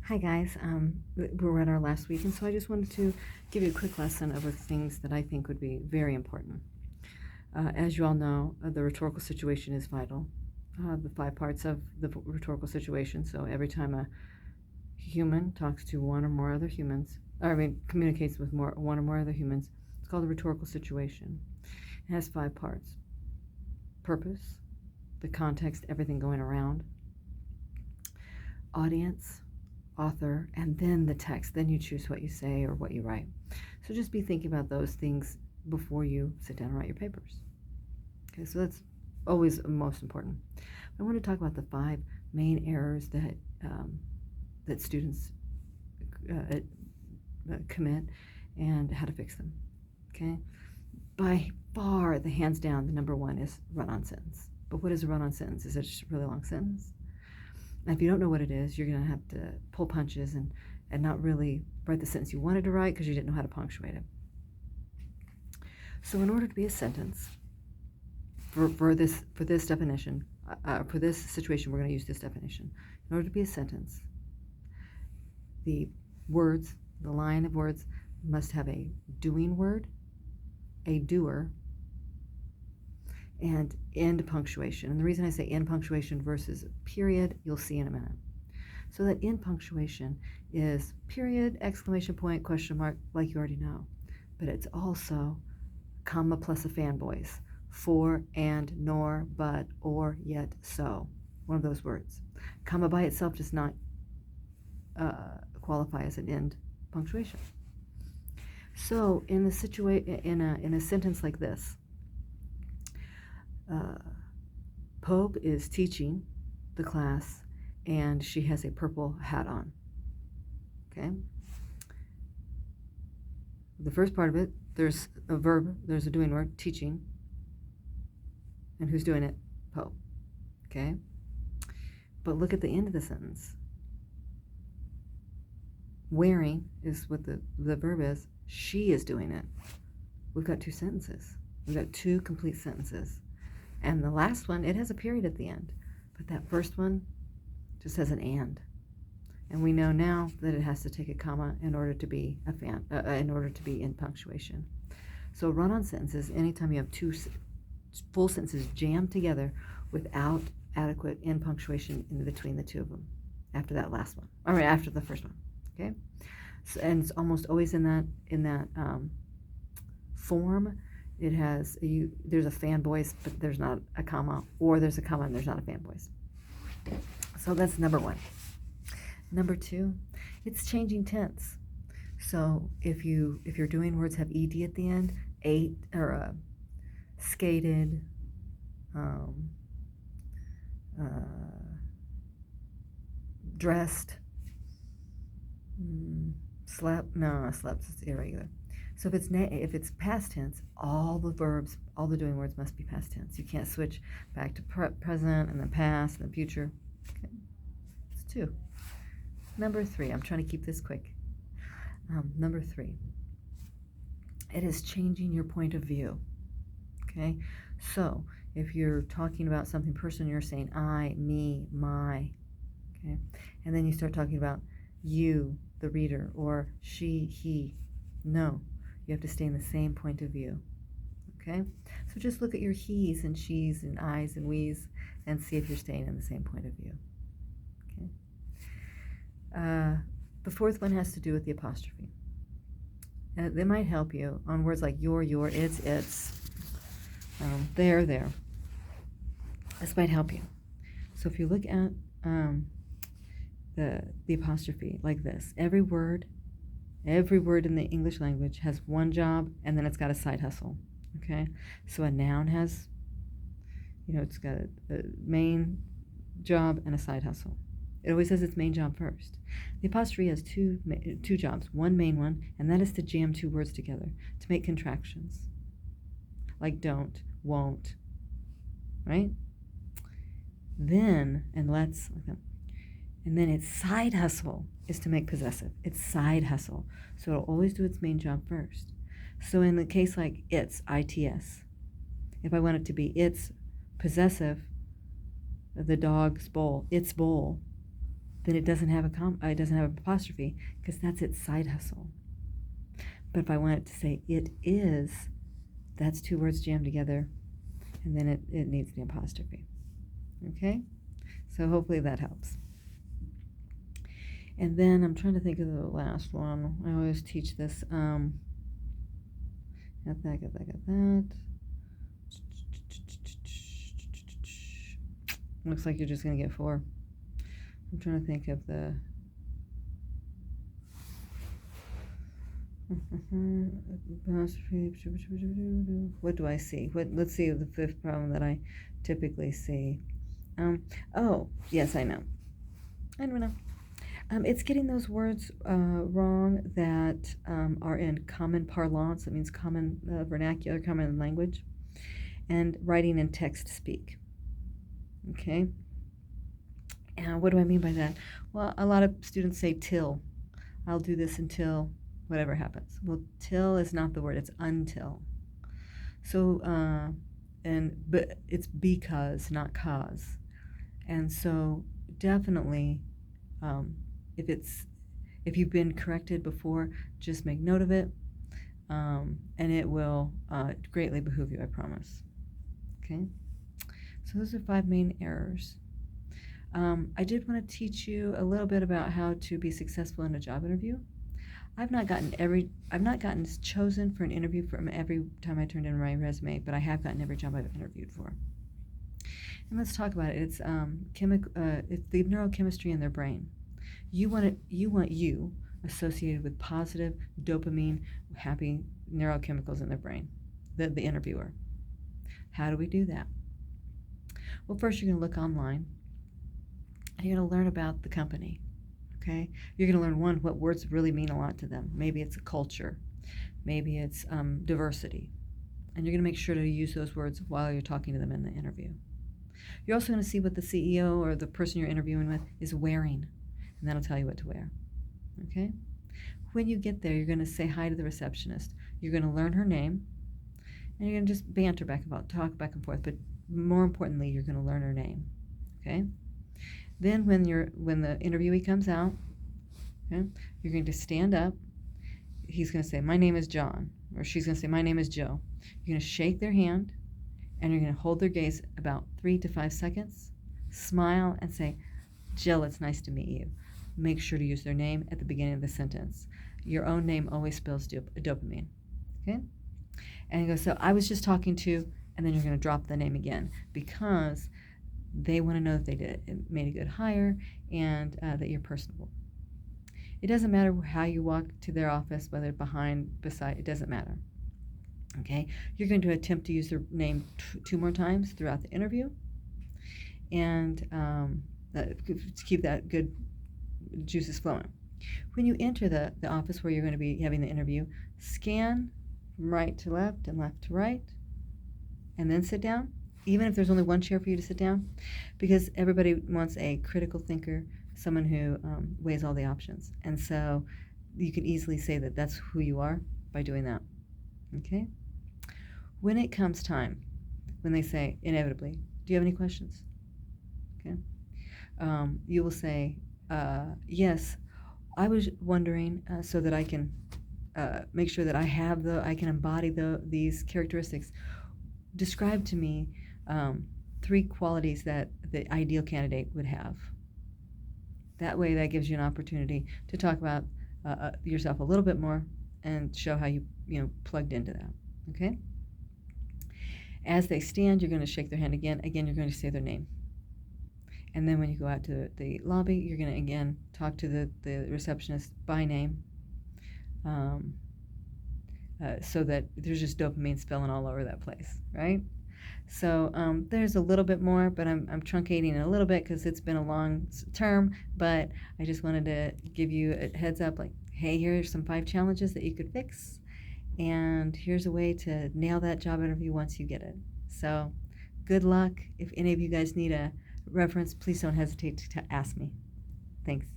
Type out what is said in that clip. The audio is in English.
Hi guys, we're at our last week, and so I just wanted to give you a quick lesson of things that I think would be very important. As you all know, the rhetorical situation is vital. The five parts of the rhetorical situation. So every time a human talks to one or more other humans, communicates with one or more other humans, it's called a rhetorical situation. It has five parts: purpose, the context, everything going around; audience, author, and then the text. Then you choose what you say or what you write. So just be thinking about those things before you sit down and write your papers. Okay, so that's always most important. I want to talk about the five main errors that students commit and how to fix them. Okay, by far, the hands down, the number one is run-on sentence. But what is a run-on sentence? Is it just a really long sentence? And if you don't know what it is, you're going to have to pull punches and not really write the sentence you wanted to write because you didn't know how to punctuate it. So in order to be a sentence, for this definition, for this situation, we're going to use this definition. In order to be a sentence, the words, the line of words, must have a doing word, a doer, and end punctuation. And the reason I say end punctuation versus period, you'll see in a minute. So that end punctuation is period, exclamation point, question mark, like you already know. But it's also comma plus a fanboys. For, and, nor, but, or, yet, so. One of those words. Comma by itself does not qualify as an end punctuation. So in a sentence like this, Pope is teaching the class and she has a purple hat on. Okay? The first part of it, there's a verb, there's a doing word, teaching. And who's doing it? Pope. Okay? But look at the end of the sentence. Wearing is what the verb is. She is doing it. We've got two sentences. We've got two complete sentences. And the last one, it has a period at the end. But that first one just has an and. And we know now that it has to take a comma in order to be in punctuation. So run-on sentences, anytime you have two full sentences jammed together without adequate end punctuation in between the two of them, after that last one, or after the first one. Okay, so, and it's almost always in that form. It has there's a fanboys, but there's not a comma, or there's a comma and there's not a fanboys. So that's number one. Number two, it's changing tense. So if your doing words have ed at the end, ate or skated, dressed, slept. No, slept is irregular. So if it's past tense, all the verbs, all the doing words must be past tense. You can't switch back to present and then past and then future. Okay. It's two. Number three, I'm trying to keep this quick. Number three, it is changing your point of view. Okay, so if you're talking about something person, you're saying I, me, my. Okay, and then you start talking about you, the reader, or she, he. No, you have to stay in the same point of view. Okay, so just look at your he's and she's and I's and we's and see if you're staying in the same point of view. Okay. The fourth one has to do with the apostrophe. They might help you on words like your, it's, there. This might help you. So if you look at the apostrophe like this, every word in the English language has one job and then it's got a side hustle. Okay, so a noun has, it's got a main job and a side hustle. It always has its main job first. The apostrophe has two jobs, one main one, and that is to jam two words together to make contractions, like don't, won't, right? Then, and let's, like that. And then its side hustle is to make possessive. It's side hustle. So it'll always do its main job first. So in the case like it's, ITS, if I want it to be it's possessive, the dog's bowl, its bowl, then it doesn't have it doesn't have an apostrophe because that's its side hustle. But if I want it to say it is, that's two words jammed together, and then it needs the apostrophe. Okay? So hopefully that helps. And then I'm trying to think of the last one. I always teach this. Got that. Looks like you're just going to get 4. I'm trying to think of the... What do I see? Let's see the 5th problem that I typically see. Oh, yes, I know. It's getting those words wrong that are in common parlance. That means common vernacular, common language, and writing in text speak. Okay? And what do I mean by that? Well, a lot of students say till. I'll do this until whatever happens. Well, till is not the word, it's until. So, but it's because, not cause. And so definitely, if you've been corrected before, just make note of it, and it will greatly behoove you, I promise. Okay? So those are 5 main errors. I did want to teach you a little bit about how to be successful in a job interview. I've not gotten chosen for an interview from every time I turned in my resume, but I have gotten every job I've interviewed for. And let's talk about it. It's it's the neurochemistry in their brain. You want you associated with positive dopamine, happy neurochemicals in their brain, the interviewer. How do we do that? Well, first you're going to look online, and you're going to learn about the company. Okay? You're going to learn, what words really mean a lot to them. Maybe it's a culture. Maybe it's diversity. And you're going to make sure to use those words while you're talking to them in the interview. You're also going to see what the CEO or the person you're interviewing with is wearing, and that'll tell you what to wear. Okay? When you get there, you're going to say hi to the receptionist. You're going to learn her name, and you're going to just banter talk back and forth, but more importantly, you're going to learn her name. Okay? Then when the interviewee comes out, okay, you're going to stand up. He's going to say, "My name is John," or she's going to say, "My name is Joe." You're going to shake their hand, and you're going to hold their gaze about 3 to 5 seconds, smile, and say, "Jill, it's nice to meet you." Make sure to use their name at the beginning of the sentence. Your own name always spells dopamine. Okay? And you go, "So I was just talking to," and then you're going to drop the name again, because they want to know that they made a good hire and that you're personable. It doesn't matter how you walk to their office, whether behind, beside, it doesn't matter. Okay? You're going to attempt to use their name 2 more times throughout the interview, and to keep that good juices flowing. When you enter the office where you're going to be having the interview, scan from right to left and left to right, and then sit down, even if there's only one chair for you to sit down, because everybody wants a critical thinker, someone who weighs all the options. And so you can easily say that that's who you are by doing that. Okay? When it comes time, when they say, inevitably, "Do you have any questions?" Okay? You will say, "Yes, I was wondering, so that I can make sure that I can embody these characteristics. Describe to me 3 qualities that the ideal candidate would have." That way, that gives you an opportunity to talk about yourself a little bit more and show how you plugged into that. Okay? As they stand, you're going to shake their hand again. Again, you're going to say their name. And then when you go out to the lobby, you're going to again talk to the receptionist by name, so that there's just dopamine spilling all over that place, right? So there's a little bit more, but I'm truncating it a little bit because it's been a long term, but I just wanted to give you a heads up, like, hey, here's some 5 challenges that you could fix, and here's a way to nail that job interview once you get it. So good luck. If any of you guys need a reference, please don't hesitate to ask me. Thanks.